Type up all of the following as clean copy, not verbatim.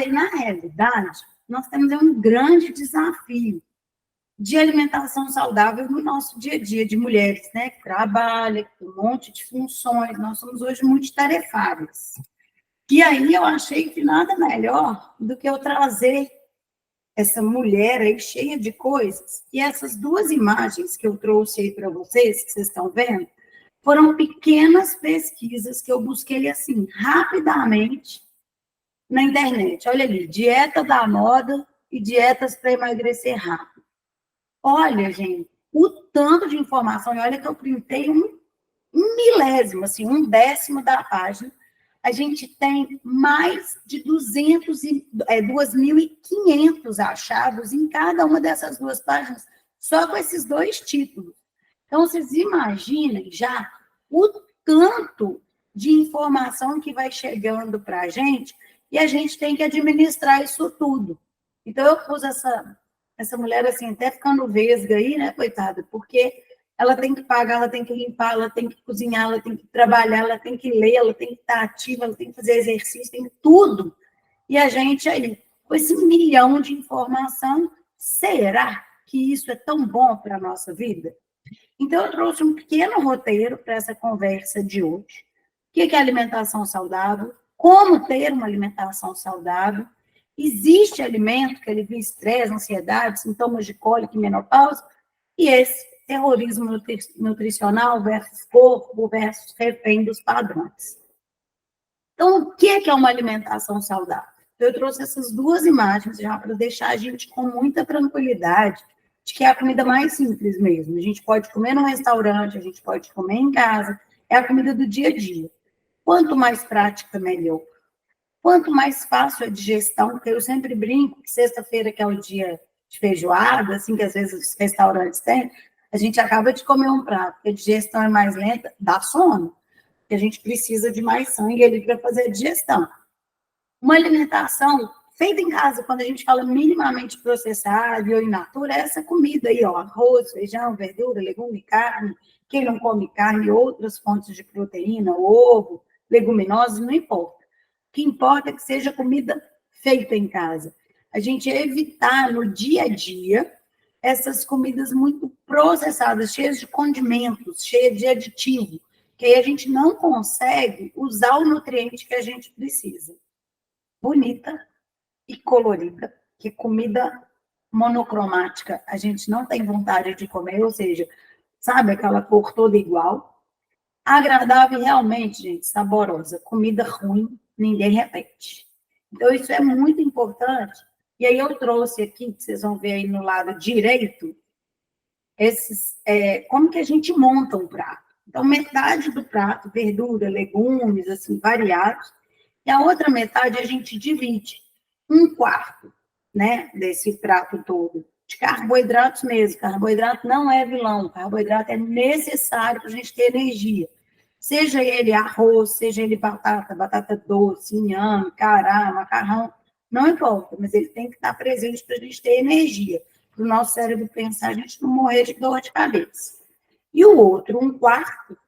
aí, na realidade, nós temos um grande desafio de alimentação saudável no nosso dia a dia, de mulheres, né, que trabalham, que tem um monte de funções, nós somos hoje multitarefadas. E aí eu achei que nada melhor do que eu trazer essa mulher aí cheia de coisas. E essas duas imagens que eu trouxe aí para vocês, que vocês estão vendo, foram pequenas pesquisas que eu busquei assim, rapidamente, na internet. Olha ali, dieta da moda e dietas para emagrecer rápido. Olha, gente, o tanto de informação, e olha que eu printei um milésimo, assim, 1/10 da página. A gente tem mais de 2.500 achados em cada uma dessas duas páginas, só com esses dois títulos. Então, vocês imaginem já o tanto de informação que vai chegando para a gente, e a gente tem que administrar isso tudo. Então, eu pus essa mulher, assim, até ficando vesga aí, né, coitada, porque ela tem que pagar, ela tem que limpar, ela tem que cozinhar, ela tem que trabalhar, ela tem que ler, ela tem que estar ativa, ela tem que fazer exercício, tem tudo. E a gente aí, com esse milhão de informação, será que isso é tão bom para a nossa vida? Então, eu trouxe um pequeno roteiro para essa conversa de hoje. O que é alimentação saudável? Como ter uma alimentação saudável? Existe alimento que alivia estresse, ansiedade, sintomas de cólica e menopausa? E esse terrorismo nutricional versus corpo versus refém dos padrões. Então, o que é uma alimentação saudável? Eu trouxe essas duas imagens já para deixar a gente com muita tranquilidade de que é a comida mais simples mesmo. A gente pode comer no restaurante, a gente pode comer em casa, é a comida do dia a dia. Quanto mais prática, melhor. Quanto mais fácil a digestão, porque eu sempre brinco que sexta-feira, que é o dia de feijoada, assim que às vezes os restaurantes têm, a gente acaba de comer um prato, porque a digestão é mais lenta, dá sono, porque a gente precisa de mais sangue ali para fazer a digestão. Uma alimentação feita em casa, quando a gente fala minimamente processada ou in natura, é essa comida aí, ó, arroz, feijão, verdura, legume, carne, quem não come carne, outras fontes de proteína, ovo, leguminosas, não importa. O que importa é que seja comida feita em casa. A gente evitar no dia a dia essas comidas muito processadas, cheias de condimentos, cheias de aditivo, que aí a gente não consegue usar o nutriente que a gente precisa. Bonita e colorida, que comida monocromática a gente não tem vontade de comer, ou seja, sabe aquela cor toda igual. Agradável realmente, gente, saborosa. Comida ruim, ninguém repete. Então, isso é muito importante. E aí eu trouxe aqui, que vocês vão ver aí no lado direito, como que a gente monta um prato. Então, metade do prato, verdura, legumes, assim, variados, e a outra metade a gente divide. 1/4, né, desse prato todo, de carboidratos mesmo. Carboidrato não é vilão, carboidrato é necessário para a gente ter energia. Seja ele arroz, seja ele batata doce, inhame, cará, macarrão, não importa, mas ele tem que estar presente para a gente ter energia, para o nosso cérebro pensar, a gente não morrer de dor de cabeça. E o outro, 1/4,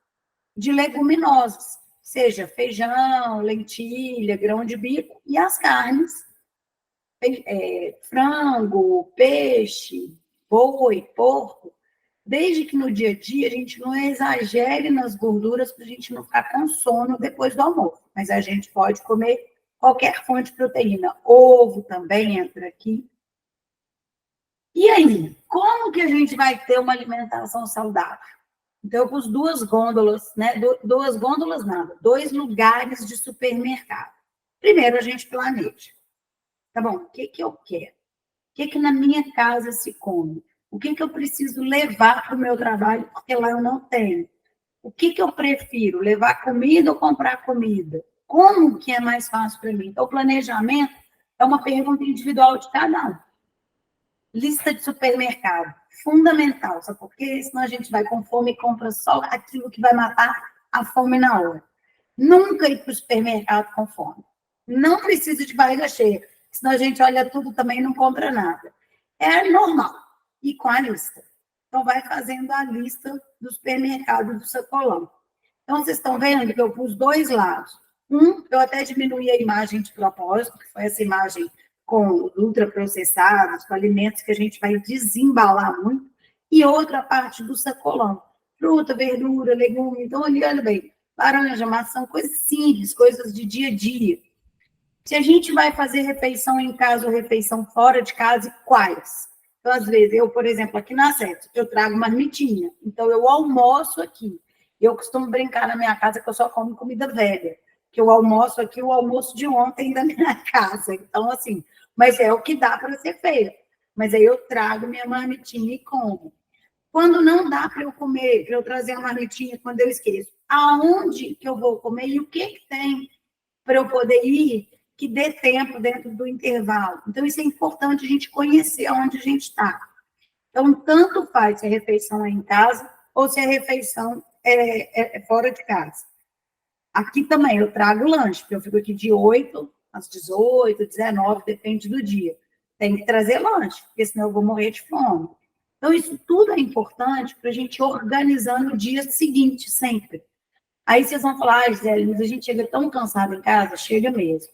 de leguminosas, seja feijão, lentilha, grão de bico, e as carnes, frango, peixe, boi, porco, desde que no dia a dia a gente não exagere nas gorduras para a gente não ficar com sono depois do almoço. Mas a gente pode comer qualquer fonte de proteína. Ovo também entra aqui. E aí, como que a gente vai ter uma alimentação saudável? Então, eu pus duas gôndolas, né? Duas gôndolas nada, 2 lugares de supermercado. Primeiro, a gente planeja. Tá bom, o que eu quero? O que na minha casa se come? O que eu preciso levar para o meu trabalho, porque lá eu não tenho? O que eu prefiro, levar comida ou comprar comida? Como que é mais fácil para mim? Então, o planejamento é uma pergunta individual de cada um. Lista de supermercado, fundamental, sabe por quê? Senão a gente vai com fome e compra só aquilo que vai matar a fome na hora. Nunca ir para o supermercado com fome. Não precisa de barriga cheia, senão a gente olha tudo também e não compra nada. É normal, e com a lista. Então, vai fazendo a lista do supermercado do sacolão. Então, vocês estão vendo que eu pus 2 lados. Eu até diminuí a imagem de propósito, que foi essa imagem com ultraprocessados, com alimentos que a gente vai desembalar muito, e outra parte do sacolão, fruta, verdura, legume. Então, ali, olha bem, laranja, maçã, coisas simples, coisas de dia a dia. Se a gente vai fazer refeição em casa ou refeição fora de casa, e quais? Então, às vezes, eu, por exemplo, aqui na Sete, eu trago marmitinha. Então, eu almoço aqui. Eu costumo brincar na minha casa que eu só como comida velha. Que eu almoço aqui o almoço de ontem da minha casa. Então, assim, mas é o que dá para ser feito. Mas aí eu trago minha marmitinha e como. Quando não dá para eu comer, para eu trazer a marmitinha quando eu esqueço, aonde que eu vou comer e o que tem para eu poder ir que dê tempo dentro do intervalo. Então, isso é importante a gente conhecer aonde a gente está. Então, tanto faz se a refeição é em casa ou se a refeição é fora de casa. Aqui também eu trago lanche, porque eu fico aqui de 8 às 18, 19, depende do dia. Tem que trazer lanche, porque senão eu vou morrer de fome. Então, isso tudo é importante para a gente organizar no dia seguinte, sempre. Aí vocês vão falar, Gisele, mas a gente chega tão cansado em casa, chega mesmo.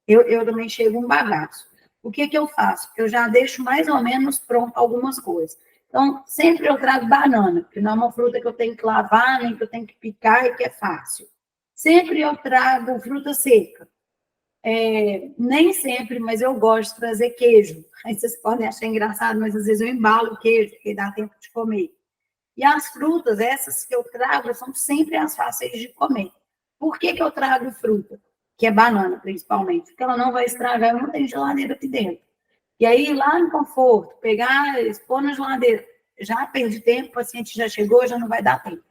Eu também chego um bagaço. O que eu faço? Eu já deixo mais ou menos pronto algumas coisas. Então, sempre eu trago banana, porque não é uma fruta que eu tenho que lavar, nem que eu tenho que picar e que é fácil. Sempre eu trago fruta seca. Nem sempre, mas eu gosto de trazer queijo. Aí vocês podem achar engraçado, mas às vezes eu embalo o queijo, porque dá tempo de comer. E as frutas, essas que eu trago, são sempre as fáceis de comer. Por que eu trago fruta? Que é banana, principalmente. Porque ela não vai estragar, eu não tenho geladeira aqui dentro. E aí, lá no conforto, pegar, expor na geladeira, já perdi tempo, o paciente já chegou, já não vai dar tempo.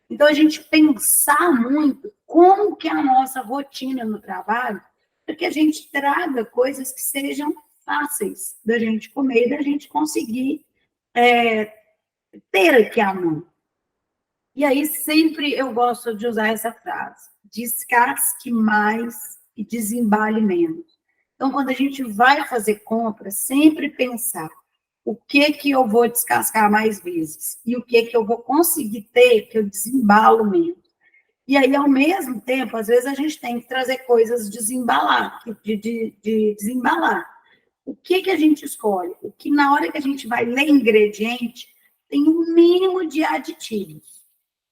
Então, a gente pensar muito como que é a nossa rotina no trabalho, para que a gente traga coisas que sejam fáceis da gente comer e da gente conseguir ter aqui à mão. E aí, sempre eu gosto de usar essa frase: descasque mais e desembale menos. Então, quando a gente vai fazer compra, sempre pensar o que eu vou descascar mais vezes e o que eu vou conseguir ter que eu desembalo menos. E aí, ao mesmo tempo, às vezes a gente tem que trazer coisas desembalar, de desembalar. O que a gente escolhe? O que na hora que a gente vai ler ingrediente, tem um mínimo de aditivos.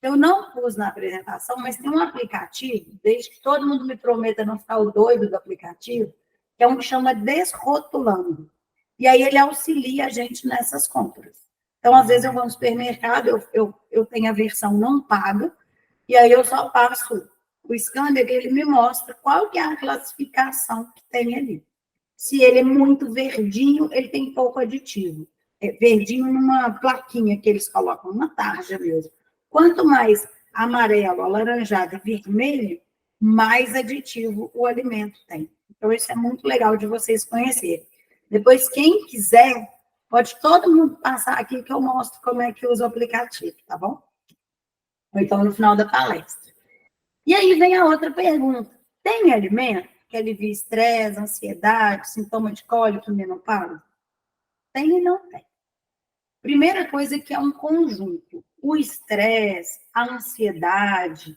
Eu não pus na apresentação, mas tem um aplicativo, desde que todo mundo me prometa não ficar o doido do aplicativo, que é um que chama Desrotulando. E aí ele auxilia a gente nessas compras. Então, às vezes eu vou no supermercado, eu tenho a versão não paga, e aí eu só passo o scanner e ele me mostra qual que é a classificação que tem ali. Se ele é muito verdinho, ele tem pouco aditivo. É verdinho numa plaquinha que eles colocam, uma tarja mesmo. Quanto mais amarelo, alaranjado e vermelho, mais aditivo o alimento tem. Então, isso é muito legal de vocês conhecerem. Depois, quem quiser, pode todo mundo passar aqui que eu mostro como é que usa o aplicativo, tá bom? Ou então no final da palestra. E aí vem a outra pergunta. Tem alimento que alivia estresse, ansiedade, sintoma de cólica e menopausa? Tem e não tem. Primeira coisa que é um conjunto. O estresse, a ansiedade,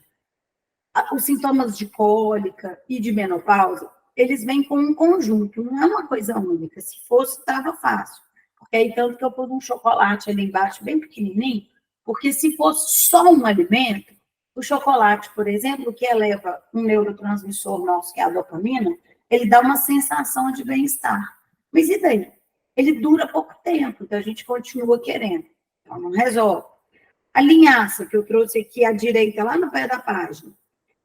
os sintomas de cólica e de menopausa, eles vêm com um conjunto, não é uma coisa única. Se fosse, estava fácil. Porque aí, tanto que eu pus um chocolate ali embaixo, bem pequenininho, porque se fosse só um alimento, o chocolate, por exemplo, que eleva um neurotransmissor nosso, que é a dopamina, ele dá uma sensação de bem-estar. Mas e daí? Ele dura pouco tempo, então a gente continua querendo. Então, não resolve. A linhaça que eu trouxe aqui à direita, lá no pé da página,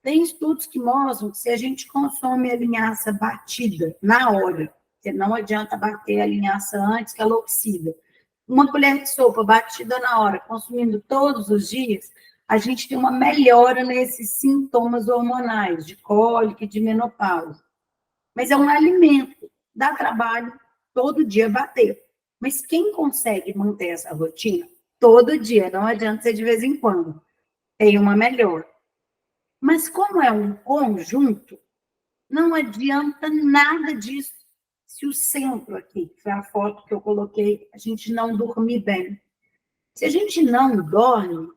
tem estudos que mostram que se a gente consome a linhaça batida na hora, porque não adianta bater a linhaça antes que ela oxida, uma colher de sopa batida na hora, consumindo todos os dias, a gente tem uma melhora nesses sintomas hormonais de cólica e de menopausa. Mas é um alimento, dá trabalho todo dia bater. Mas quem consegue manter essa rotina todo dia, não adianta ser de vez em quando, tem uma melhora. Mas como é um conjunto, não adianta nada disso se o centro aqui, que foi a foto que eu coloquei, a gente não dormir bem. Se a gente não dorme,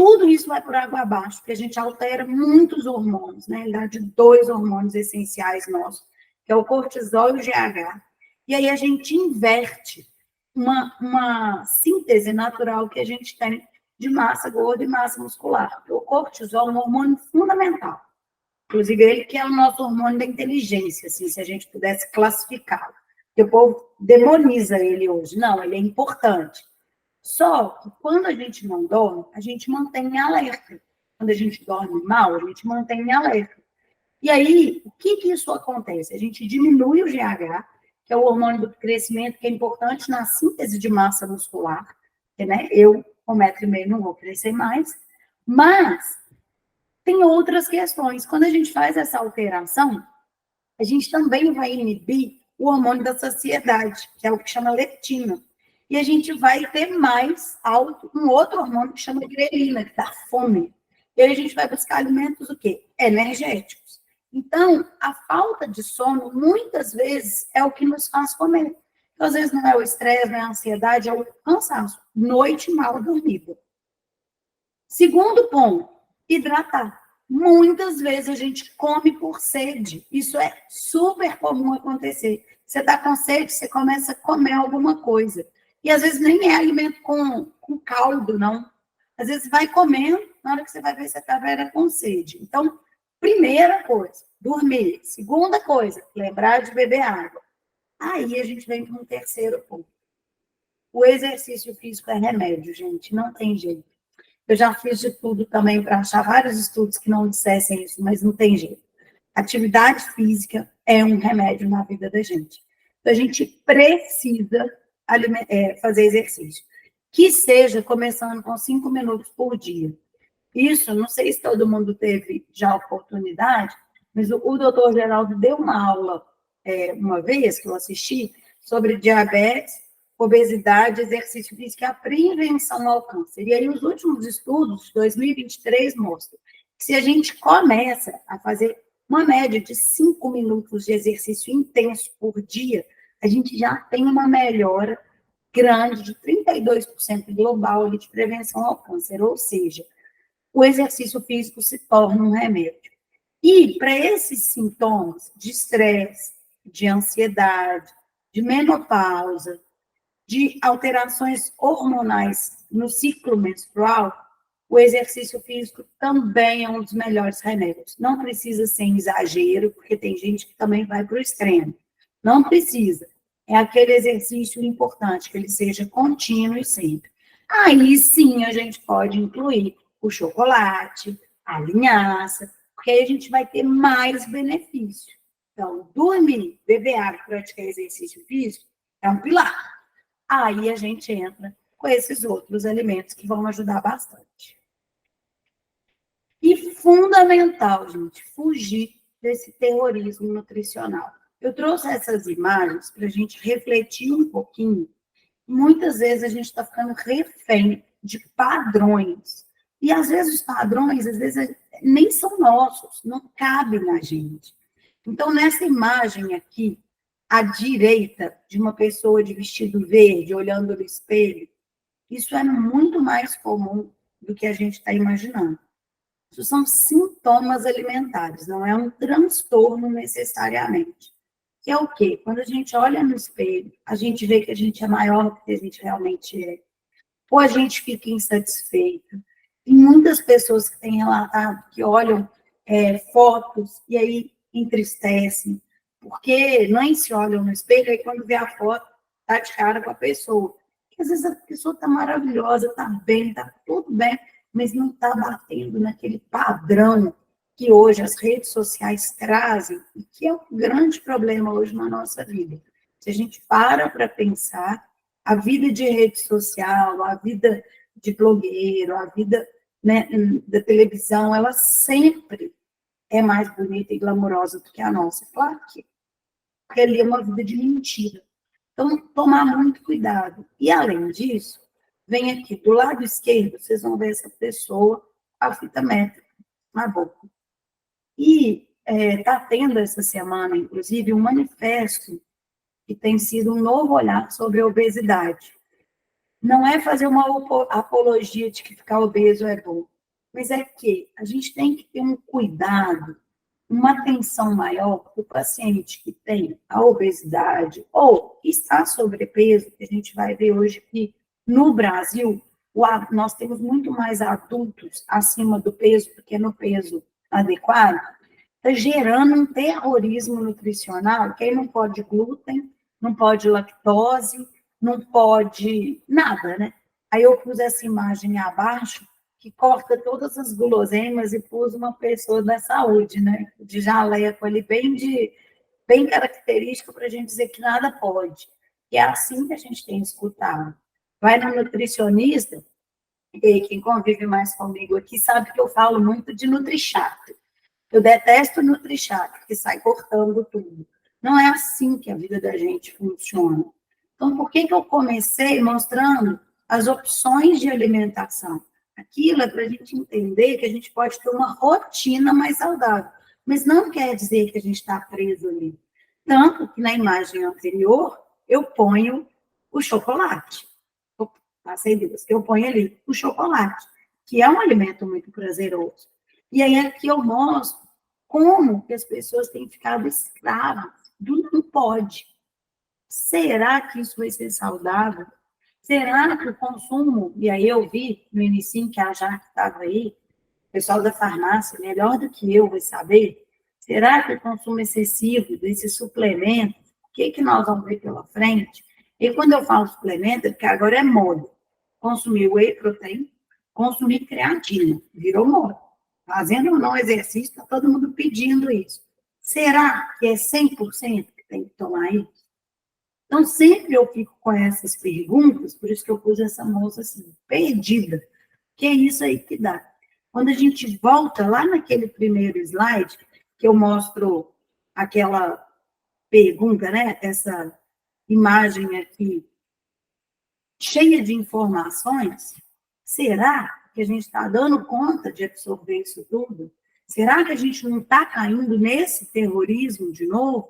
tudo isso vai por água abaixo, porque a gente altera muitos hormônios, na realidade, 2 hormônios essenciais nossos, que é o cortisol e o GH. E aí a gente inverte uma síntese natural que a gente tem de massa gorda e massa muscular. O cortisol é um hormônio fundamental. Inclusive, ele que é o nosso hormônio da inteligência, assim, se a gente pudesse classificá-lo. Porque o povo demoniza ele hoje. Não, ele é importante. Só que quando a gente não dorme, a gente mantém em alerta. Quando a gente dorme mal, a gente mantém em alerta. E aí, o que isso acontece? A gente diminui o GH, que é o hormônio do crescimento, que é importante na síntese de massa muscular, porque, né, eu, com 1,5 m, não vou crescer mais, mas tem outras questões. Quando a gente faz essa alteração, a gente também vai inibir o hormônio da saciedade, que é o que chama leptina. E a gente vai ter mais alto um outro hormônio que chama grelina, que dá fome. E aí a gente vai buscar alimentos o quê? Energéticos. Então, a falta de sono, muitas vezes, é o que nos faz comer. Então, às vezes não é o estresse, não é a ansiedade, é o cansaço. Noite mal dormida. Segundo ponto, hidratar. Muitas vezes a gente come por sede. Isso é super comum acontecer. Você está com sede, você começa a comer alguma coisa. E às vezes nem é alimento com caldo, não. Às vezes vai comendo, na hora que você vai ver, você está com sede. Então, primeira coisa, dormir. Segunda coisa, lembrar de beber água. Aí a gente vem para um terceiro ponto. O exercício físico é remédio, gente, não tem jeito. Eu já fiz de tudo também para achar vários estudos que não dissessem isso, mas não tem jeito. Atividade física é um remédio na vida da gente. Então, a gente precisa fazer exercício. Que seja começando com 5 minutos por dia. Isso, não sei se todo mundo teve já a oportunidade, mas o doutor Geraldo deu uma aula uma vez que eu assisti sobre diabetes, obesidade, exercício físico e a prevenção ao câncer. E aí os últimos estudos, de 2023, mostram que se a gente começa a fazer uma média de 5 minutos de exercício intenso por dia, a gente já tem uma melhora grande de 32% global de prevenção ao câncer, ou seja, o exercício físico se torna um remédio. E para esses sintomas de estresse, de ansiedade, de menopausa, de alterações hormonais no ciclo menstrual, o exercício físico também é um dos melhores remédios. Não precisa ser em exagero, porque tem gente que também vai para o extremo. Não precisa. É aquele exercício importante, que ele seja contínuo e sempre. Aí sim a gente pode incluir o chocolate, a linhaça, porque aí a gente vai ter mais benefício. Então, dormir, beber água, praticar exercício físico é um pilar. Aí a gente entra com esses outros alimentos que vão ajudar bastante. E fundamental, gente, fugir desse terrorismo nutricional. Eu trouxe essas imagens para a gente refletir um pouquinho. Muitas vezes a gente está ficando refém de padrões. E às vezes os padrões, às vezes, nem são nossos, não cabem na gente. Então, nessa imagem aqui, à direita de uma pessoa de vestido verde, olhando no espelho, isso é muito mais comum do que a gente está imaginando. Isso são sintomas alimentares, não é um transtorno necessariamente. Que é o quê? Quando a gente olha no espelho, a gente vê que a gente é maior do que a gente realmente é. Ou a gente fica insatisfeito. Tem muitas pessoas que têm relatado que olham fotos e aí entristecem, porque nem se olham no espelho, aí quando vê a foto, tá de cara com a pessoa. Porque às vezes a pessoa tá maravilhosa, tá bem, tá tudo bem, mas não tá batendo naquele padrão que hoje as redes sociais trazem, e que é um grande problema hoje na nossa vida. Se a gente para pensar, a vida de rede social, a vida de blogueiro, a vida, né, da televisão, ela sempre é mais bonita e glamourosa do que a nossa. Claro que porque ali é uma vida de mentira. Então, tomar muito cuidado. E, além disso, vem aqui, do lado esquerdo, vocês vão ver essa pessoa com a fita métrica na boca. E está tendo essa semana, inclusive, um manifesto que tem sido um novo olhar sobre a obesidade. Não é fazer uma apologia de que ficar obeso é bom, mas é que a gente tem que ter um cuidado, uma atenção maior para o paciente que tem a obesidade ou está sobrepeso, que a gente vai ver hoje que no Brasil nós temos muito mais adultos acima do peso do que no peso adequado, está gerando um terrorismo nutricional, que aí não pode glúten, não pode lactose, não pode nada, né? Aí eu pus essa imagem abaixo, que corta todas as guloseimas e pus uma pessoa da saúde, né? De jaleco ali, bem característico para a gente dizer que nada pode. E é assim que a gente tem escutado. Vai no nutricionista, e quem convive mais comigo aqui sabe que eu falo muito de NutriChat. Eu detesto NutriChat, que sai cortando tudo. Não é assim que a vida da gente funciona. Então, por que eu comecei mostrando as opções de alimentação? Aquilo é para a gente entender que a gente pode ter uma rotina mais saudável, mas não quer dizer que a gente está preso ali. Tanto que na imagem anterior, eu ponho o chocolate. Passei Deus, que eu ponho ali o chocolate, que é um alimento muito prazeroso. E aí aqui eu mostro como que as pessoas têm ficado escravas do não pode. Será que isso vai ser saudável? Será que o consumo, e aí eu vi no início que a Jaque estava aí, o pessoal da farmácia, melhor do que eu vai saber, será que o consumo excessivo desses suplementos, o que nós vamos ver pela frente? E quando eu falo suplemento, é porque agora é moda. Consumir whey protein, consumir creatina, virou moda. Fazendo ou não exercício, está todo mundo pedindo isso. Será que é 100% que tem que tomar isso? Então, sempre eu fico com essas perguntas, por isso que eu pus essa moça assim, perdida. Que é isso aí que dá. Quando a gente volta lá naquele primeiro slide, que eu mostro aquela pergunta, né? Essa imagem aqui, cheia de informações, será que a gente está dando conta de absorver isso tudo? Será que a gente não está caindo nesse terrorismo de novo?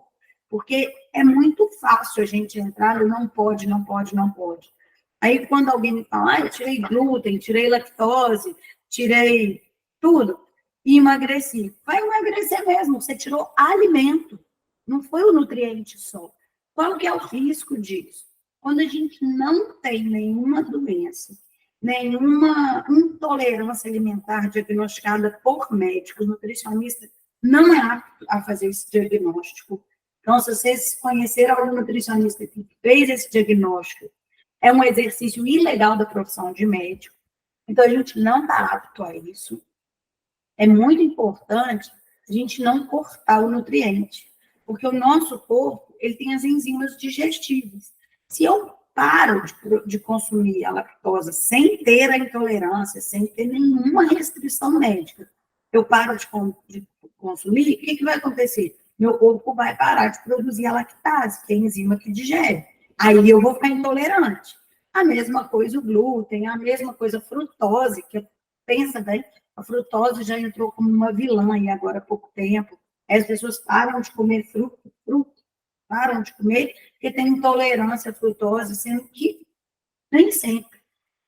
Porque é muito fácil a gente entrar no não pode, não pode, não pode. Aí, quando alguém me fala, eu tirei glúten, tirei lactose, tirei tudo, e emagreci. Vai emagrecer mesmo, você tirou alimento, não foi o nutriente só. Qual que é o risco disso? Quando a gente não tem nenhuma doença, nenhuma intolerância alimentar diagnosticada por médico, o nutricionista não é apto a fazer esse diagnóstico. Então, se vocês conheceram algum nutricionista que fez esse diagnóstico, é um exercício ilegal da profissão de médico. Então, a gente não está apto a isso. É muito importante a gente não cortar o nutriente, porque o nosso corpo ele tem as enzimas digestivas. Se eu paro de consumir a lactose sem ter a intolerância, sem ter nenhuma restrição médica, eu paro de consumir, o que vai acontecer? Meu corpo vai parar de produzir a lactase, que é a enzima que digere. Aí eu vou ficar intolerante. A mesma coisa o glúten, a mesma coisa a frutose, que pensa bem, a frutose já entrou como uma vilã e agora há pouco tempo. As pessoas param de comer fruto, param de comer porque tem intolerância à frutose, sendo que nem sempre.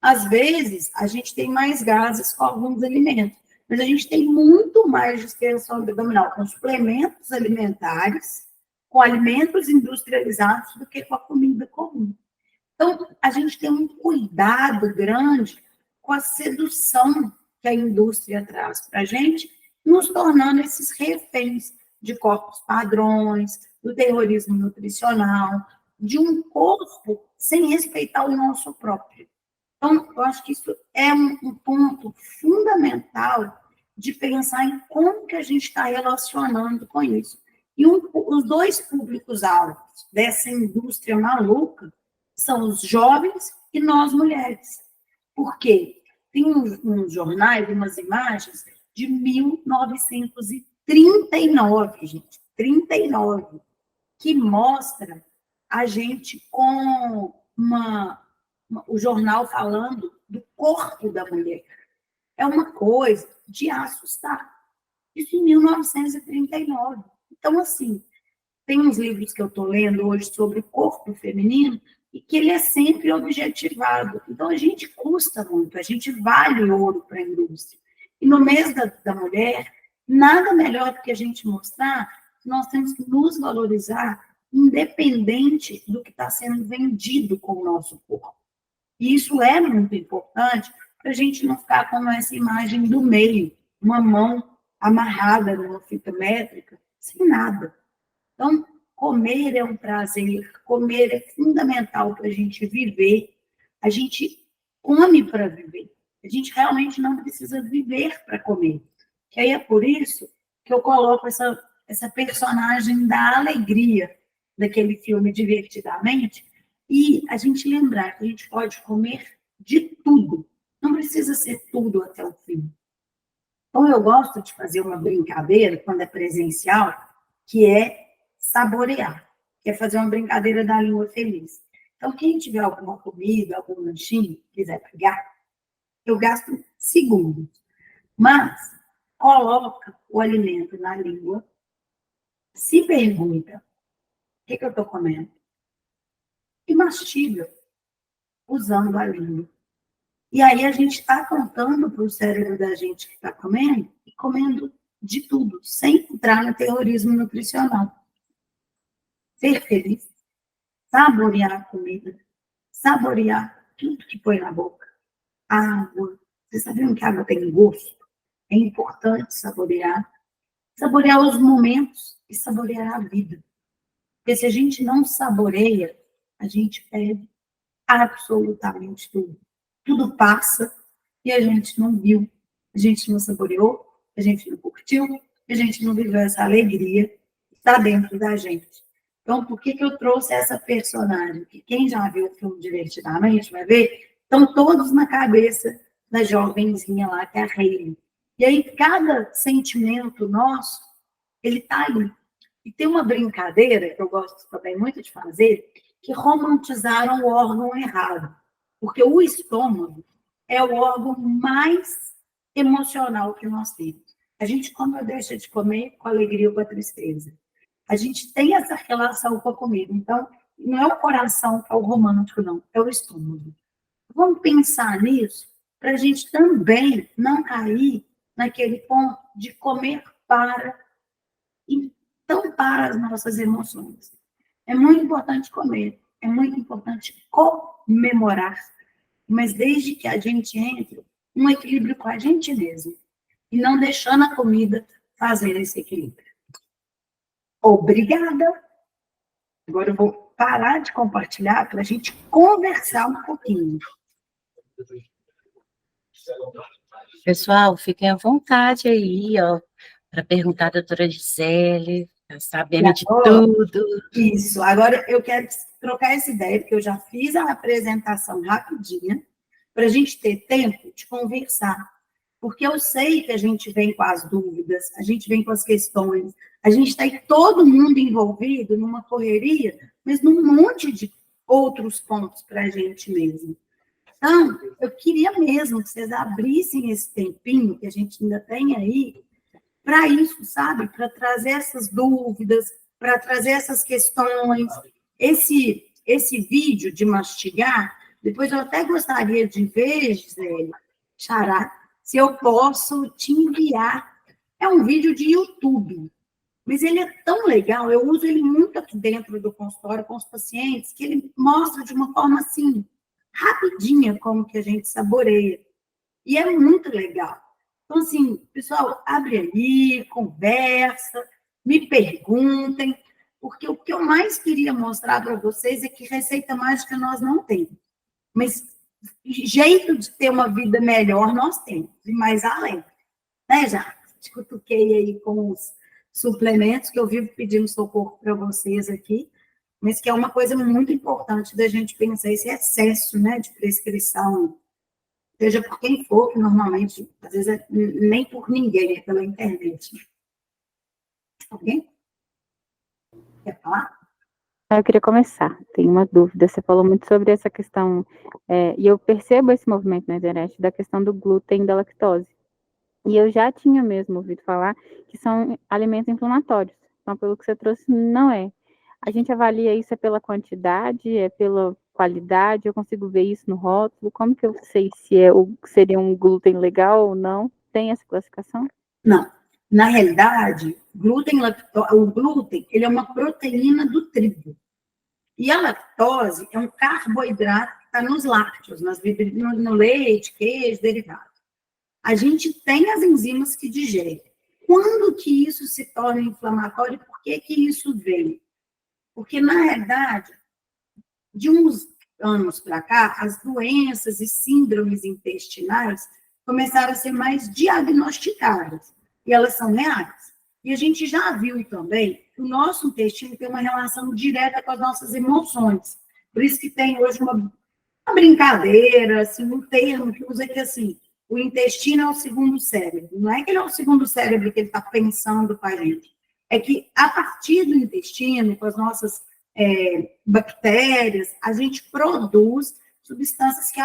Às vezes, a gente tem mais gases com alguns alimentos, mas a gente tem muito mais distensão abdominal com suplementos alimentares, com alimentos industrializados, do que com a comida comum. Então, a gente tem um cuidado grande com a sedução que a indústria traz para a gente, nos tornando esses reféns de corpos padrões, do terrorismo nutricional, de um corpo sem respeitar o nosso próprio. Então, eu acho que isso é um ponto fundamental de pensar em como que a gente está relacionando com isso. E os dois públicos-alvos dessa indústria maluca são os jovens e nós, mulheres. Por quê? Tem uns jornais, umas imagens de 1939, gente, 39, que mostra a gente com o jornal falando do corpo da mulher. É uma coisa de assustar. Isso em 1939. Então, assim, tem uns livros que eu estou lendo hoje sobre o corpo feminino, e que ele é sempre objetivado. Então, a gente custa muito, a gente vale ouro para a indústria. E no mês da mulher, nada melhor do que a gente mostrar que nós temos que nos valorizar, independente do que está sendo vendido com o nosso corpo. E isso é muito importante para a gente não ficar com essa imagem do meio, uma mão amarrada numa fita métrica, sem nada. Então, comer é um prazer, comer é fundamental para a gente viver. A gente come para viver. A gente realmente não precisa viver para comer. Que aí é por isso que eu coloco essa personagem da alegria daquele filme Divertidamente, e a gente lembrar que a gente pode comer de tudo. Não precisa ser tudo até o fim. Então, eu gosto de fazer uma brincadeira, quando é presencial, que é saborear, que é fazer uma brincadeira da língua feliz. Então, quem tiver alguma comida, algum lanchinho, quiser pegar, eu gasto segundos. Mas, coloca o alimento na língua, se pergunta, o que eu estou comendo? E mastiga, usando a língua. E aí a gente está contando para o cérebro da gente que está comendo, e comendo de tudo, sem entrar no terrorismo nutricional. Ser feliz, saborear a comida, saborear tudo que põe na boca. Água. Vocês sabiam que a água tem gosto? É importante saborear. Saborear os momentos e saborear a vida. Porque se a gente não saboreia, a gente perde absolutamente tudo. Tudo passa e a gente não viu, a gente não saboreou, a gente não curtiu, a gente não viveu essa alegria que está dentro da gente. Então, por que eu trouxe essa personagem? Que quem já viu o filme Divertidamente vai ver, estão todos na cabeça da jovenzinha lá, que é a Hayley. E aí, cada sentimento nosso, ele está ali. E tem uma brincadeira, que eu gosto também muito de fazer, que romantizaram o órgão errado. Porque o estômago é o órgão mais emocional que nós temos. A gente come ou deixa de comer com alegria ou com a tristeza. A gente tem essa relação com a comida. Então, não é o coração que é o romântico, não. É o estômago. Vamos pensar nisso para a gente também não cair naquele ponto de comer para e tampar as nossas emoções. É muito importante comer, é muito importante comemorar, mas desde que a gente entre um equilíbrio com a gente mesmo, e não deixando a comida fazer esse equilíbrio. Obrigada. Agora eu vou parar de compartilhar para a gente conversar um pouquinho. Pessoal, fiquem à vontade aí, ó, para perguntar à doutora Gisele, tá sabendo de tudo. Isso, agora eu quero trocar essa ideia, porque eu já fiz a apresentação rapidinha, para a gente ter tempo de conversar. Porque eu sei que a gente vem com as dúvidas, a gente vem com as questões, a gente está aí todo mundo envolvido numa correria, mas num monte de outros pontos para a gente mesmo. Então, eu queria mesmo que vocês abrissem esse tempinho que a gente ainda tem aí, para isso, sabe? Para trazer essas dúvidas, para trazer essas questões. Esse vídeo de mastigar, depois eu até gostaria de ver, Gisele, Xará, se eu posso te enviar. É um vídeo de YouTube, mas ele é tão legal, eu uso ele muito aqui dentro do consultório com os pacientes, que ele mostra de uma forma assim, rapidinha, como que a gente saboreia. E é muito legal. Então, assim, pessoal, abre ali, conversa, me perguntem, porque o que eu mais queria mostrar para vocês é que receita mágica nós não temos. Mas jeito de ter uma vida melhor nós temos, e mais além. Né, já? Te cutuquei aí com os suplementos, que eu vivo pedindo socorro para vocês aqui, mas que é uma coisa muito importante da gente pensar, esse excesso, né, de prescrição, seja por quem for, que normalmente, às vezes, nem por ninguém, é pela internet. Alguém? Quer falar? Eu queria começar, tenho uma dúvida, você falou muito sobre essa questão, e eu percebo esse movimento na internet da questão do glúten e da lactose. E eu já tinha mesmo ouvido falar que são alimentos inflamatórios. Então, pelo que você trouxe, não é. A gente avalia isso pela quantidade, qualidade? Eu consigo ver isso no rótulo? Como que eu sei se seria um glúten legal ou não? Tem essa classificação? Não. Na realidade, o glúten ele é uma proteína do trigo. E a lactose é um carboidrato que está nos lácteos, no leite, queijo, derivado. A gente tem as enzimas que digerem. Quando que isso se torna inflamatório? Por que que isso veio? Porque, na realidade, de uns anos para cá, as doenças e síndromes intestinais começaram a ser mais diagnosticadas. E elas são reais. E a gente já viu também que o nosso intestino tem uma relação direta com as nossas emoções. Por isso que tem hoje uma brincadeira, assim, um termo que usa que assim, o intestino é o segundo cérebro. Não é que ele é o segundo cérebro que ele está pensando com a gente. É que a partir do intestino, com as nossas bactérias, a gente produz substâncias que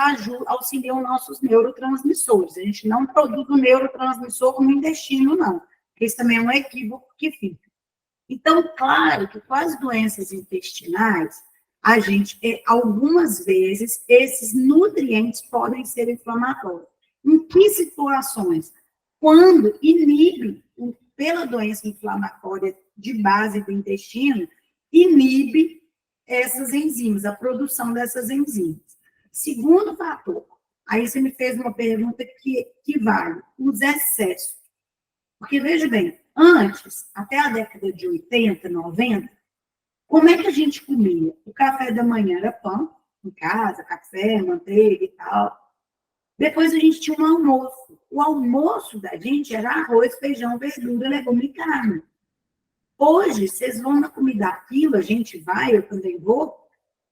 auxiliam nossos neurotransmissores. A gente não produz o neurotransmissor no intestino, não. Isso também é um equívoco que fica. Então, claro que com as doenças intestinais, a gente, algumas vezes, esses nutrientes podem ser inflamatórios. Em que situações? Quando inibe, pela doença inflamatória de base do intestino, inibe essas enzimas, a produção dessas enzimas. Segundo fator, aí você me fez uma pergunta que vale, os excessos. Porque, veja bem, antes, até a década de 80, 90, como é que a gente comia? O café da manhã era pão, em casa, café, manteiga e tal. Depois a gente tinha um almoço. O almoço da gente era arroz, feijão, verdura, legume e carne. Hoje, vocês vão na comida aquilo, a gente vai, eu também vou,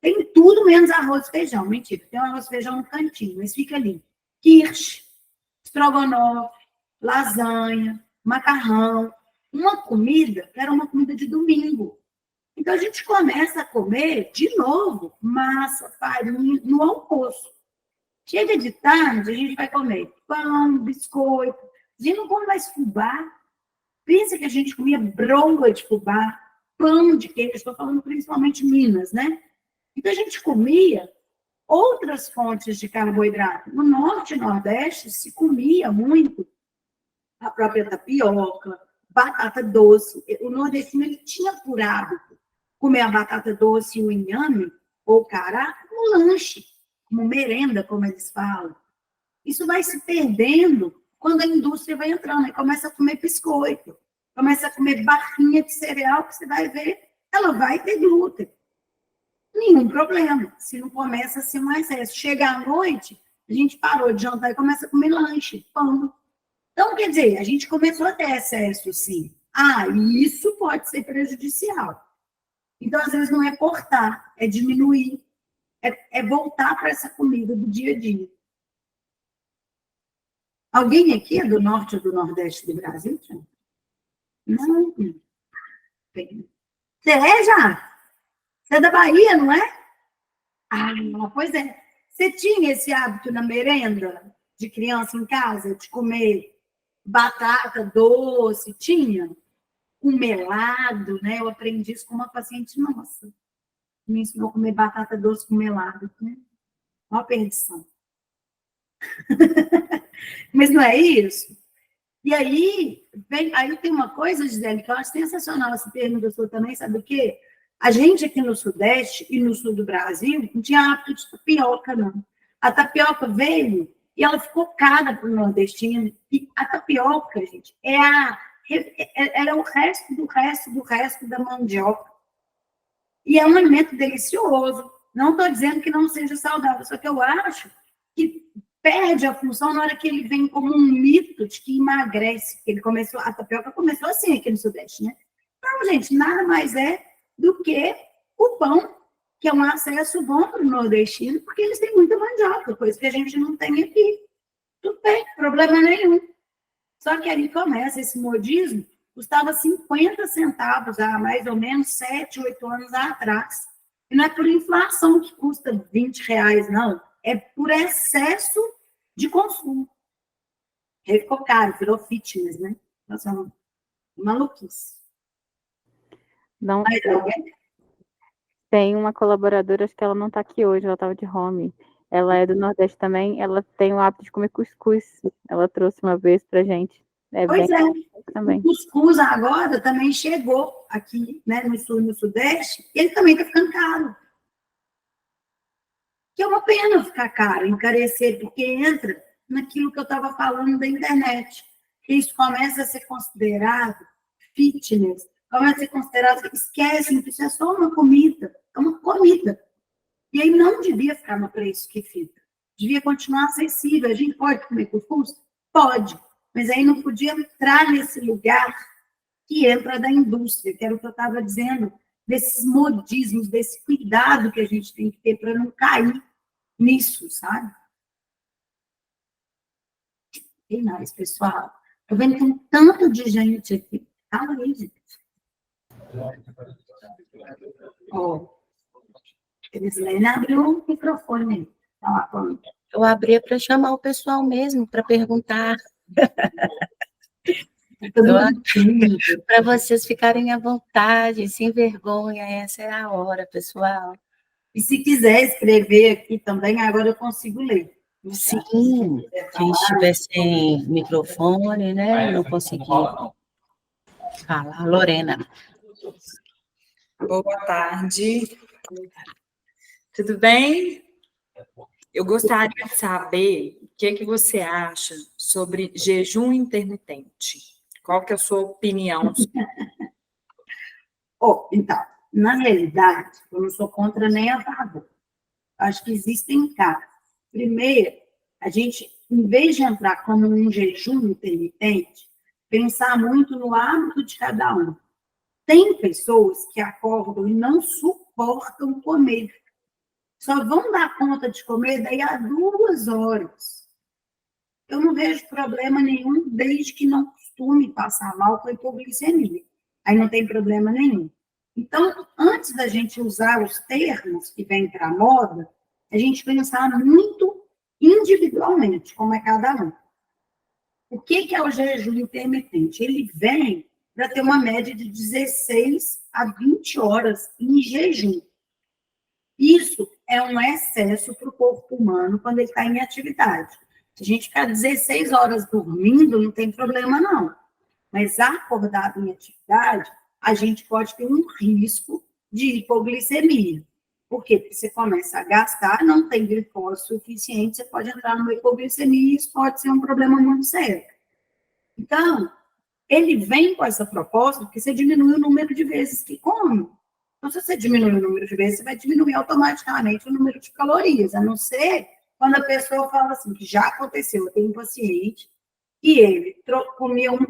tem tudo menos arroz e feijão. Mentira, tem um arroz e feijão no cantinho, mas fica ali. Quiche, estrogonofe, lasanha, macarrão. Uma comida que era uma comida de domingo. Então, a gente começa a comer, de novo, massa, farinha, no almoço. Chega de tarde, a gente vai comer pão, biscoito. A gente não come mais fubá. Pensa que a gente comia broa de fubá, pão de queijo, estou falando principalmente Minas, né? Então, a gente comia outras fontes de carboidrato. No Norte e Nordeste, se comia muito a própria tapioca, batata doce. O nordestino ele tinha por hábito comer a batata doce e o inhame, ou cará, como lanche, como merenda, como eles falam. Isso vai se perdendo quando a indústria vai entrando, e começa a comer biscoito, começa a comer barrinha de cereal, que você vai ver, ela vai ter glúten. Nenhum problema, se não começa a ser um excesso. Chega à noite, a gente parou de jantar e começa a comer lanche, pão. Então, quer dizer, a gente começou a ter excesso, sim. Isso pode ser prejudicial. Então, às vezes, não é cortar, é diminuir, é voltar para essa comida do dia a dia. Alguém aqui é do norte ou do nordeste do Brasil? Não. Você é, já? Você é da Bahia, não é? Pois é. Você tinha esse hábito na merenda de criança em casa, de comer batata doce? Tinha? Com melado, né? Eu aprendi isso com uma paciente nossa. Me ensinou a comer batata doce com melado, né? Uma perdição. Mas não é isso? E aí tem uma coisa, Gisele, que eu acho sensacional essa pergunta sua também, sabe o quê? A gente aqui no Sudeste e no Sul do Brasil não tinha hábito de tapioca, não. A tapioca veio e ela ficou cara para o nordestino. E a tapioca, gente, é o resto da mandioca. E é um alimento delicioso. Não estou dizendo que não seja saudável, só que eu acho que perde a função na hora que ele vem como um mito de que emagrece. A tapioca começou assim aqui no Sudeste, né? Não, gente, nada mais é do que o pão, que é um acesso bom para o nordestino, porque eles têm muita mandioca, coisa que a gente não tem aqui. Tudo bem, problema nenhum. Só que aí começa esse modismo, custava 50 centavos há mais ou menos 7, 8 anos atrás. E não é por inflação que custa R$20, não. É por excesso de consumo. Ele ficou caro, virou fitness, né? Nossa, maluquice. Não, Tem uma colaboradora, acho que ela não está aqui hoje, ela estava de home. Ela é do Nordeste também, ela tem o hábito de comer cuscuz. Ela trouxe uma vez pra gente. Pois é, também. o cuscuz agora também chegou aqui, né, no Sul e no Sudeste, e ele também está ficando caro. Que é uma pena ficar caro, encarecer, porque entra naquilo que eu estava falando da internet. Isso começa a ser considerado fitness, começa a ser considerado, esquecem que isso é só uma comida, é uma comida. E aí não devia ficar no preço que fica. Devia continuar acessível. A gente pode comer cuscuz? Pode. Mas aí não podia entrar nesse lugar que entra da indústria, que era o que eu estava dizendo, desses modismos, desse cuidado que a gente tem que ter para não cair nisso, sabe? Tem mais, pessoal. Estou vendo que tem tanto de gente aqui. Fala aí, gente. Ó, Crislene abriu o microfone. Eu abri para chamar o pessoal mesmo, para perguntar. Para vocês ficarem à vontade, sem vergonha, essa é a hora, pessoal. E se quiser escrever aqui também, agora eu consigo ler. Sim, quem estiver sem microfone, né, não conseguir falar. Lorena. Boa tarde. Tudo bem? Eu gostaria de saber o que você acha sobre jejum intermitente. Qual que é a sua opinião? Então, na realidade, eu não sou contra nem a favor. Acho que existem casos. Primeiro, a gente, em vez de entrar como um jejum intermitente, pensar muito no hábito de cada um. Tem pessoas que acordam e não suportam comer. Só vão dar conta de comer daí a 2 horas. Eu não vejo problema nenhum, desde que não costume passar mal com a hipoglicemia. Aí não tem problema nenhum. Então, antes da gente usar os termos que vêm para a moda, a gente pensar muito individualmente, como é cada um. O que é o jejum intermitente? Ele vem para ter uma média de 16 a 20 horas em jejum. Isso é um excesso para o corpo humano quando ele está em atividade. Se a gente ficar 16 horas dormindo, não tem problema, não. Mas acordado em atividade, a gente pode ter um risco de hipoglicemia. Por quê? Porque você começa a gastar, não tem glicose suficiente, você pode entrar numa hipoglicemia e isso pode ser um problema muito sério. Então, ele vem com essa proposta porque você diminui o número de vezes que come. Então, se você diminuir o número de vezes, você vai diminuir automaticamente o número de calorias, a não ser quando a pessoa fala assim, que já aconteceu, eu tenho um paciente e ele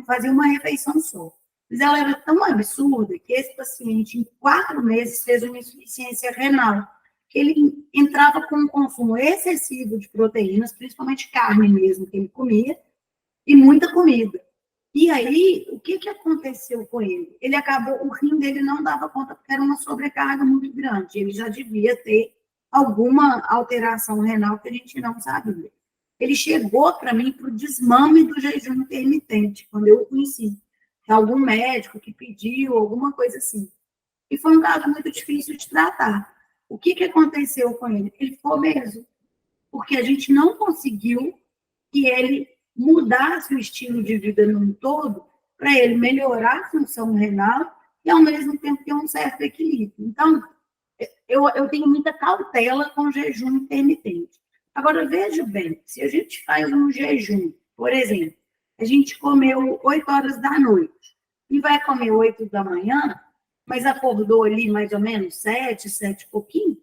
fazia uma refeição só. Mas ela era tão absurda que esse paciente, em 4 meses, fez uma insuficiência renal, que ele entrava com um consumo excessivo de proteínas, principalmente carne mesmo, que ele comia, e muita comida. E aí, o que aconteceu com ele? Ele acabou, o rim dele não dava conta, porque era uma sobrecarga muito grande. Ele já devia ter alguma alteração renal que a gente não sabia. Ele chegou para mim para o desmame do jejum intermitente, quando eu o conheci. Algum médico que pediu, alguma coisa assim. E foi um caso muito difícil de tratar. O que aconteceu com ele? Ele ficou obeso, porque a gente não conseguiu que ele mudasse o estilo de vida num todo para ele melhorar a função renal e, ao mesmo tempo, ter um certo equilíbrio. Então, eu tenho muita cautela com o jejum intermitente. Agora, veja bem, se a gente faz um jejum, por exemplo, a gente comeu 8 horas da noite e vai comer 8 da manhã, mas acordou ali mais ou menos 7 e pouquinho,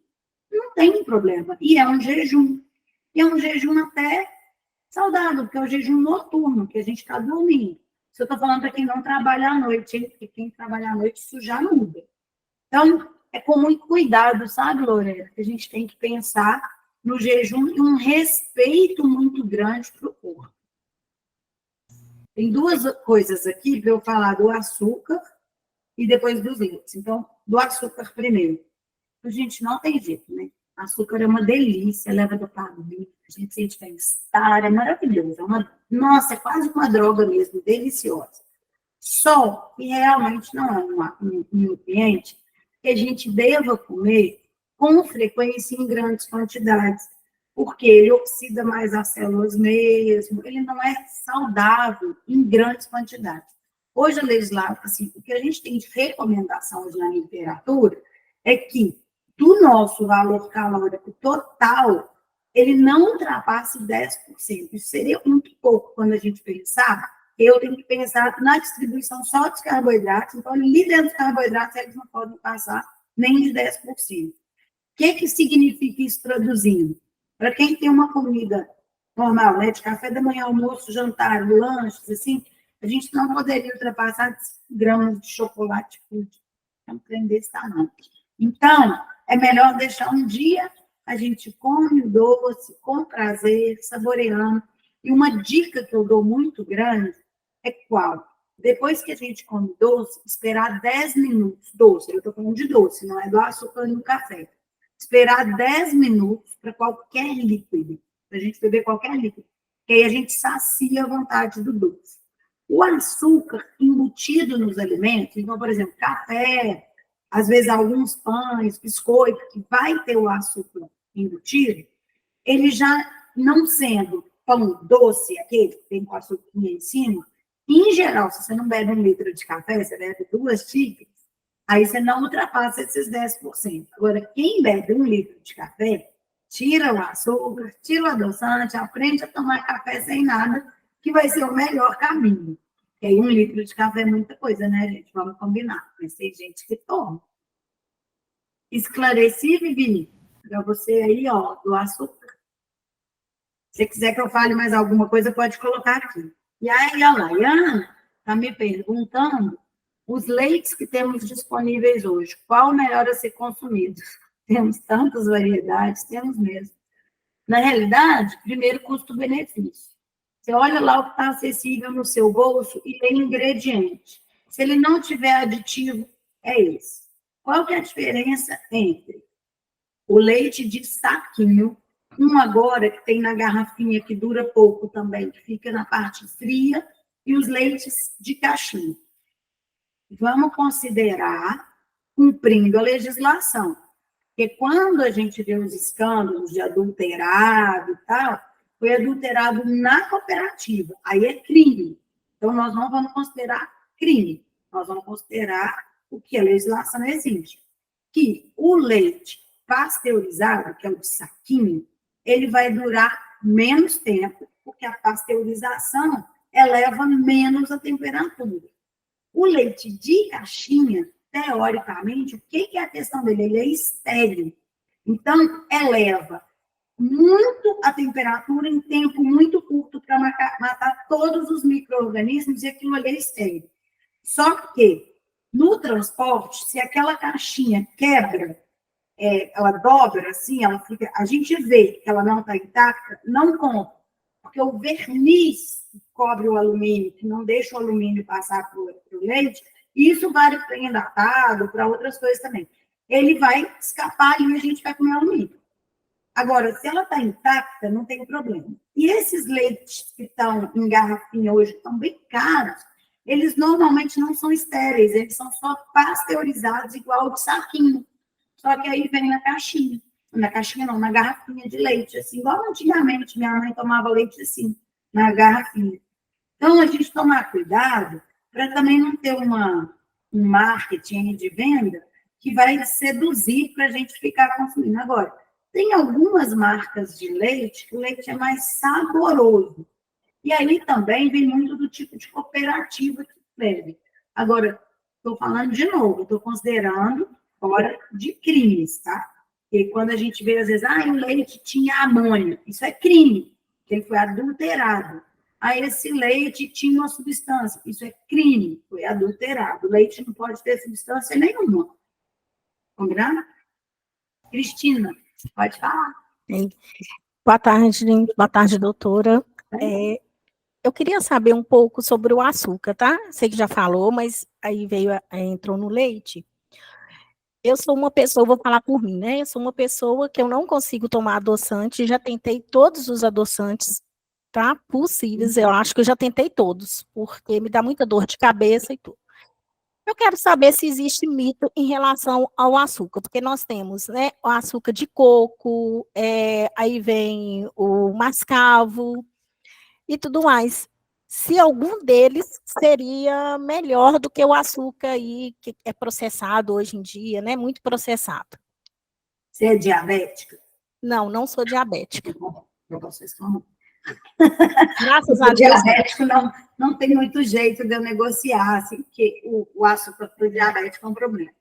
não tem problema. E é um jejum. E é um jejum até saudável, porque é o jejum noturno, que a gente está dormindo. Se eu estou falando para quem não trabalha à noite, hein? Porque quem trabalha à noite, isso já muda. Então, é com muito cuidado, sabe, Lorena, que a gente tem que pensar no jejum e um respeito muito grande para o corpo. Tem 2 coisas aqui para eu falar do açúcar e depois dos leites. Então, do açúcar primeiro. A gente não tem jeito, né? Açúcar é uma delícia, leva dopamina, a gente sente bem-estar, é maravilhoso. Nossa, é quase uma droga mesmo, deliciosa. Só que realmente não é um nutriente que a gente deva comer com frequência em grandes quantidades, porque ele oxida mais as células mesmo, ele não é saudável em grandes quantidades. Hoje, a legislação, assim, o que a gente tem de recomendação hoje na literatura é que do nosso valor calórico total, ele não ultrapasse 10%. Isso seria muito pouco quando a gente pensar. Eu tenho que pensar na distribuição só dos carboidratos, então, ali dentro dos carboidratos, eles não podem passar nem de 10%. O que significa isso traduzindo? Para quem tem uma comida normal, né, de café da manhã, almoço, jantar, lanches, assim, a gente não poderia ultrapassar 5 gramas de chocolate por dia. É um trem desse tamanho. Então, é melhor deixar um dia, a gente come o doce com prazer, saboreando. E uma dica que eu dou muito grande é qual? Depois que a gente come doce, esperar 10 minutos, doce, eu estou falando de doce, não é do açúcar no café. Esperar 10 minutos para qualquer líquido, para a gente beber qualquer líquido, que aí a gente sacia a vontade do doce. O açúcar embutido nos alimentos, então, por exemplo, café, às vezes alguns pães, biscoito, que vai ter o açúcar embutido, ele já não sendo pão doce, aquele que tem com açúcar em cima, em geral, se você não bebe 1 litro de café, você bebe 2 xícaras, aí você não ultrapassa esses 10%. Agora, quem bebe 1 litro de café, tira o açúcar, tira o adoçante, aprende a tomar café sem nada, que vai ser o melhor caminho. E aí 1 litro de café é muita coisa, né, gente? Vamos combinar. Mas tem gente que toma. Esclareci, Vivi, para você aí, ó, do açúcar. Se você quiser que eu fale mais alguma coisa, pode colocar aqui. E aí, a Laiane está me perguntando os leites que temos disponíveis hoje, qual o melhor a ser consumido? Temos tantas variedades, temos mesmo. Na realidade, primeiro, custo-benefício. Você olha lá o que está acessível no seu bolso e tem ingrediente. Se ele não tiver aditivo, é esse. Qual que é a diferença entre o leite de saquinho, um agora que tem na garrafinha que dura pouco também, que fica na parte fria, e os leites de caixinha? Vamos considerar cumprindo a legislação. Porque quando a gente vê os escândalos de adulterado e tal, foi adulterado na cooperativa. Aí é crime. Então, nós não vamos considerar crime. Nós vamos considerar o que a legislação exige. Que o leite pasteurizado, que é o de saquinho, ele vai durar menos tempo, porque a pasteurização eleva menos a temperatura. O leite de caixinha, teoricamente, o que é a questão dele? Ele é estéril. Então, eleva muito a temperatura em tempo muito curto para matar todos os micro-organismos e aquilo ali é estéril. Só que, no transporte, se aquela caixinha quebra, ela dobra, assim, ela fica, a gente vê que ela não está intacta, não compra. Porque o verniz que cobre o alumínio, que não deixa o alumínio passar para o leite, isso vale para enlatado, para outras coisas também. Ele vai escapar e a gente vai comer alumínio. Agora, se ela está intacta, não tem problema. E esses leites que estão em garrafinha hoje, que estão bem caros, eles normalmente não são estéreis, eles são só pasteurizados igual o de saquinho. Só que aí vem na caixinha. Na caixinha não, na garrafinha de leite, assim, igual antigamente minha mãe tomava leite assim, na garrafinha. Então, a gente tomar cuidado para também não ter um marketing de venda que vai seduzir para a gente ficar consumindo. Agora, tem algumas marcas de leite que o leite é mais saboroso. E aí também vem muito do tipo de cooperativa que bebe. Agora, estou falando de novo, estou considerando fora de crimes, tá? Porque quando a gente vê, às vezes, o leite tinha amônia, isso é crime, porque ele foi adulterado. Esse leite tinha uma substância, isso é crime, foi adulterado. O leite não pode ter substância nenhuma. Combinado? Cristina, pode falar. Boa tarde, doutora. Eu queria saber um pouco sobre o açúcar, tá? Sei que já falou, mas aí entrou no leite. Eu sou uma pessoa, vou falar por mim, né? Eu sou uma pessoa que eu não consigo tomar adoçante, já tentei todos os adoçantes, tá? Possíveis, eu acho que eu já tentei todos, porque me dá muita dor de cabeça e tudo. Eu quero saber se existe mito em relação ao açúcar, porque nós temos, né, o açúcar de coco, aí vem o mascavo e tudo mais. Se algum deles seria melhor do que o açúcar aí que é processado hoje em dia, né, muito processado. Você é diabética? Não, não sou diabética. Para vocês estão... Graças O a Deus. diabético não tem muito jeito de eu negociar, assim, porque o açúcar para o diabético é um problema.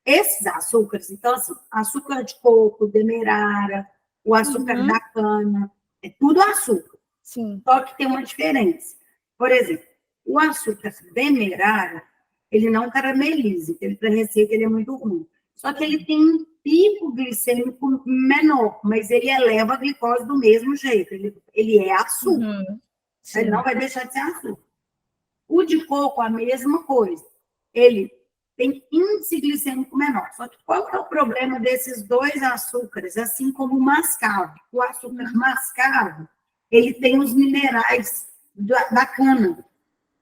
Esses açúcares, então, assim, açúcar de coco, demerara, o açúcar da cana, é tudo açúcar. Sim. Só que tem uma diferença. Por exemplo, o açúcar demerara, ele não carameliza, ele para receita ele é muito ruim. Só que ele tem um pico glicêmico menor, mas ele eleva a glicose do mesmo jeito. Ele é açúcar. Ele não vai deixar de ser açúcar. O de coco, a mesma coisa. Ele tem índice glicêmico menor. Só que qual que é o problema desses dois açúcares, assim como o mascavo? O açúcar mascavo, ele tem os minerais da cana.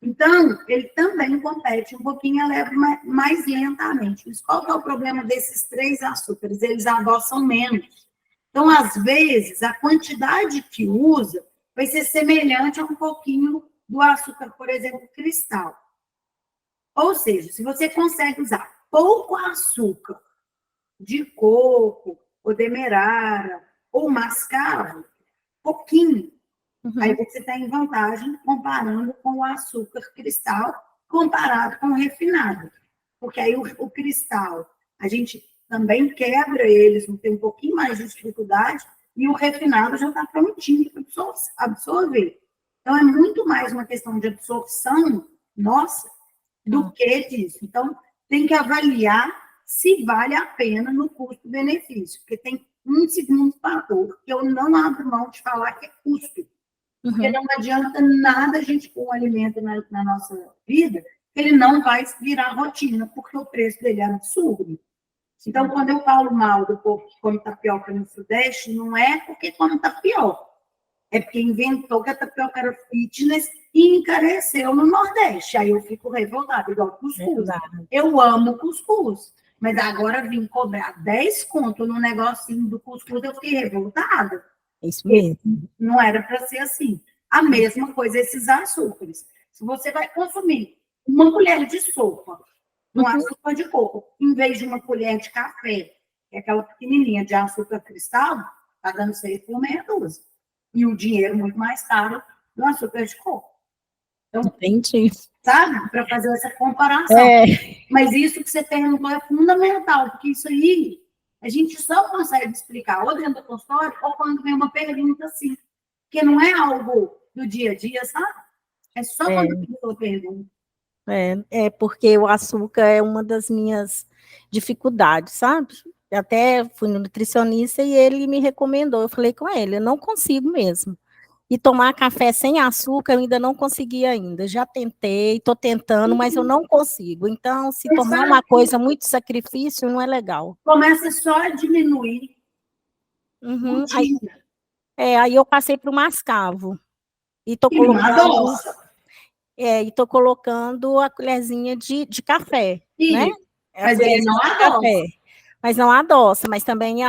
Então, ele também compete um pouquinho, eleva mais lentamente. Mas qual que é o problema desses três açúcares? Eles adoçam menos. Então, às vezes, a quantidade que usa vai ser semelhante a um pouquinho do açúcar, por exemplo, cristal. Ou seja, se você consegue usar pouco açúcar de coco, ou demerara, ou mascavo, pouquinho, aí você está em vantagem comparando com o açúcar cristal, comparado com o refinado. Porque aí o cristal, a gente também quebra eles, tem um pouquinho mais de dificuldade, e o refinado já está prontinho para absorver. Então, é muito mais uma questão de absorção nossa do que disso. Então, tem que avaliar se vale a pena no custo-benefício, porque tem um segundo fator que eu não abro mão de falar, que é custo. Porque não adianta nada a gente pôr um alimento na nossa vida, que ele não vai virar rotina, porque o preço dele é absurdo. Então, quando eu falo mal do povo que come tapioca no Sudeste, não é porque come tapioca. É porque inventou que a tapioca era fitness e encareceu no Nordeste. Aí eu fico revoltada, igual cuscuz. Eu amo cuscuz. Mas agora vim cobrar 10 conto no negocinho do cuscuz, eu fiquei revoltada. Isso mesmo. Não era para ser assim. A mesma coisa esses açúcares. Se você vai consumir uma colher de sopa, um açúcar de coco, em vez de uma colher de café, que é aquela pequenininha de açúcar cristal, está dando 6 por meia dúzia. E o dinheiro muito mais caro do açúcar de coco. Então, entendi. Sabe? Para fazer essa comparação. Mas isso que você perguntou é fundamental, porque isso aí a gente só consegue explicar ou dentro do consultório ou quando vem uma pergunta assim. Porque não é algo do dia a dia, sabe? É só quando a pessoa pergunta. Porque o açúcar é uma das minhas dificuldades, sabe? Eu até fui no nutricionista e ele me recomendou. Eu falei com ele, eu não consigo mesmo. E tomar café sem açúcar eu ainda não consegui ainda. Já tentei, estou tentando, mas eu não consigo. Então, se tornar uma coisa muito sacrifício, não é legal. Começa só a diminuir. Aí eu passei para o mascavo. E estou colocando... e estou colocando a colherzinha de café, né? Mas ele não adoça. Mas não adoça, mas também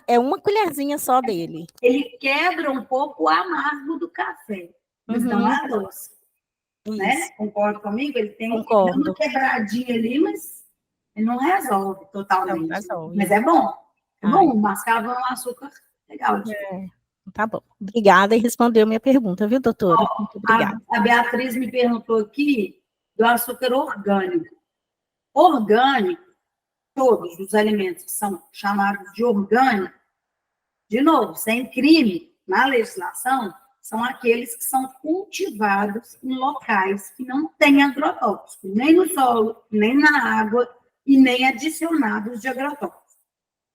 é uma colherzinha só dele. Ele quebra um pouco o amargo do café, mas não adoça. Né? Concorda comigo? Ele tem uma quebradinha ali, mas ele não resolve totalmente. Não resolve. Mas é bom. É bom, o mascavo é um açúcar legal. Tá bom. Obrigada e respondeu minha pergunta, viu, doutora? Muito obrigada. A Beatriz me perguntou aqui do açúcar orgânico. Orgânico, todos os alimentos que são chamados de orgânico, de novo, sem crime na legislação, são aqueles que são cultivados em locais que não têm agrotóxico, nem no solo, nem na água e nem adicionados de agrotóxico.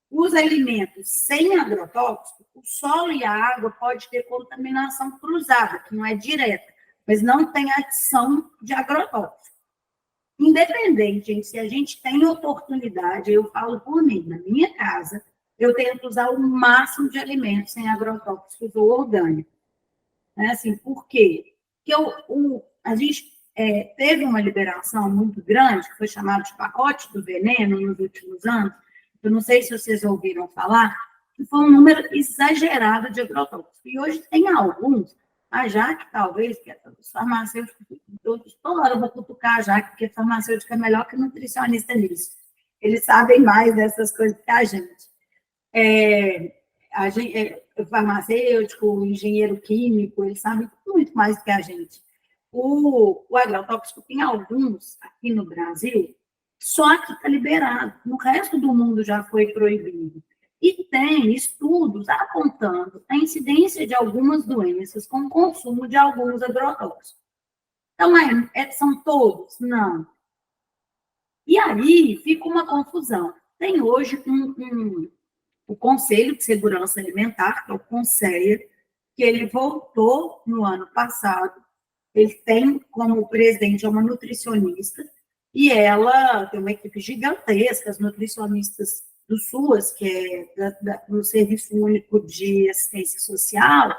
Os alimentos sem agrotóxico, o solo e a água pode ter contaminação cruzada, que não é direta, mas não tem adição de agrotóxico. Independente, gente, se a gente tem oportunidade, eu falo por mim, na minha casa, eu tento usar o máximo de alimentos sem agrotóxicos ou orgânicos. Assim, por quê? Porque a gente teve uma liberação muito grande, que foi chamado de pacote do veneno nos últimos anos. Eu não sei se vocês ouviram falar, que foi um número exagerado de agrotóxicos. E hoje tem alguns, a Jaque, talvez, que é dos farmacêuticos, toda hora eu vou cutucar a Jaque, porque farmacêutico é melhor que nutricionista nisso. Eles sabem mais dessas coisas que a gente. O farmacêutico, o engenheiro químico, eles sabem muito mais do que a gente. O agrotóxico tem alguns aqui no Brasil, só que está liberado. No resto do mundo já foi proibido. E tem estudos apontando a incidência de algumas doenças com o consumo de alguns agrotóxicos. Então, são todos? Não. E aí fica uma confusão. Tem hoje o Conselho de Segurança Alimentar, que é o CONSEA, que ele voltou no ano passado. Ele tem como presidente uma nutricionista, e ela tem uma equipe gigantesca, as nutricionistas do SUAS, que é do Serviço Único de Assistência Social,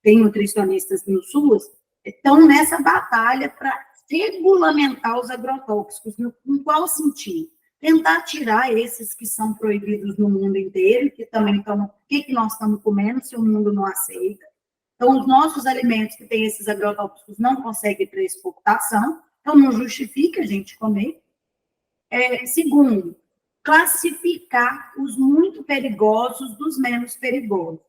tem nutricionistas no SUAS, estão nessa batalha para regulamentar os agrotóxicos. Em qual sentido? Tentar tirar esses que são proibidos no mundo inteiro, que também estão, o que nós estamos comendo se o mundo não aceita. Então, os nossos alimentos que têm esses agrotóxicos não conseguem ir para exportação, então não justifica a gente comer. Segundo, classificar os muito perigosos dos menos perigosos.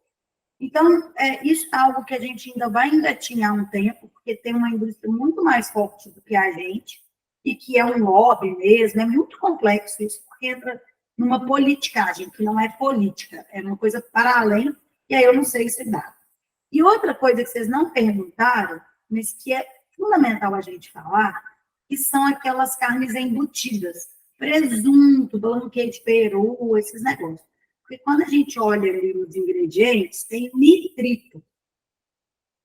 Então, isso é algo que a gente ainda vai engatinhar um tempo, porque tem uma indústria muito mais forte do que a gente, e que é um lobby mesmo, é muito complexo isso, porque entra numa politicagem, que não é política, é uma coisa para além, e aí eu não sei se dá. E outra coisa que vocês não perguntaram, mas que é fundamental a gente falar, que são aquelas carnes embutidas, presunto, blanquê de peru, esses negócios. Porque quando a gente olha ali nos ingredientes, tem nitrito.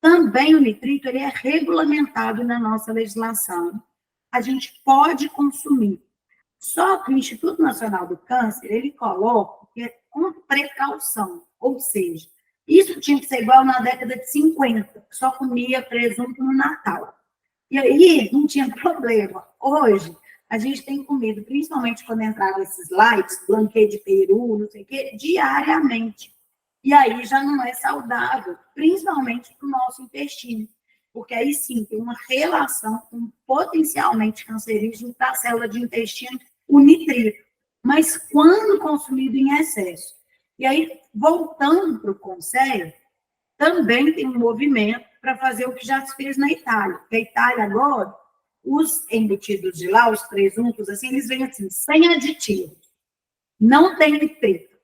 Também o nitrito ele é regulamentado na nossa legislação. A gente pode consumir. Só que o Instituto Nacional do Câncer, ele coloca que é com precaução, ou seja, isso tinha que ser igual na década de 50, que só comia presunto no Natal. E aí não tinha problema. Hoje, a gente tem comido, principalmente quando entraram esses lights, blanquê de peru, não sei o quê, diariamente. E aí já não é saudável, principalmente para o nosso intestino. Porque aí sim tem uma relação com potencialmente cancerígeno para a célula de intestino, o nitrito. Mas quando consumido em excesso. E aí, voltando para o Conselho, também tem um movimento para fazer o que já se fez na Itália. Porque a Itália agora, os embutidos de lá, os presuntos, assim, eles vêm assim, sem aditivo. Não tem nitrito.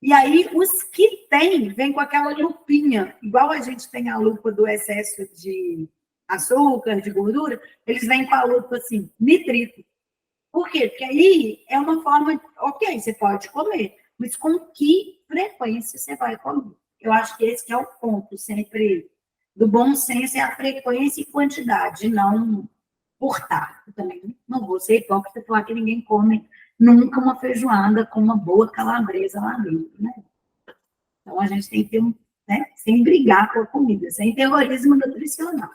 E aí, os que tem, vêm com aquela lupinha, igual a gente tem a lupa do excesso de açúcar, de gordura, eles vêm com a lupa assim, nitrito. Por quê? Porque aí é uma forma, ok, você pode comer, mas com que frequência você vai comer? Eu acho que esse que é o ponto sempre do bom senso, é a frequência e quantidade, não portar. Eu também não vou ser hipócrita e falar que ninguém come nunca uma feijoada com uma boa calabresa lá dentro, né? Então, a gente tem que ter, né, sem brigar com a comida, sem terrorismo nutricional.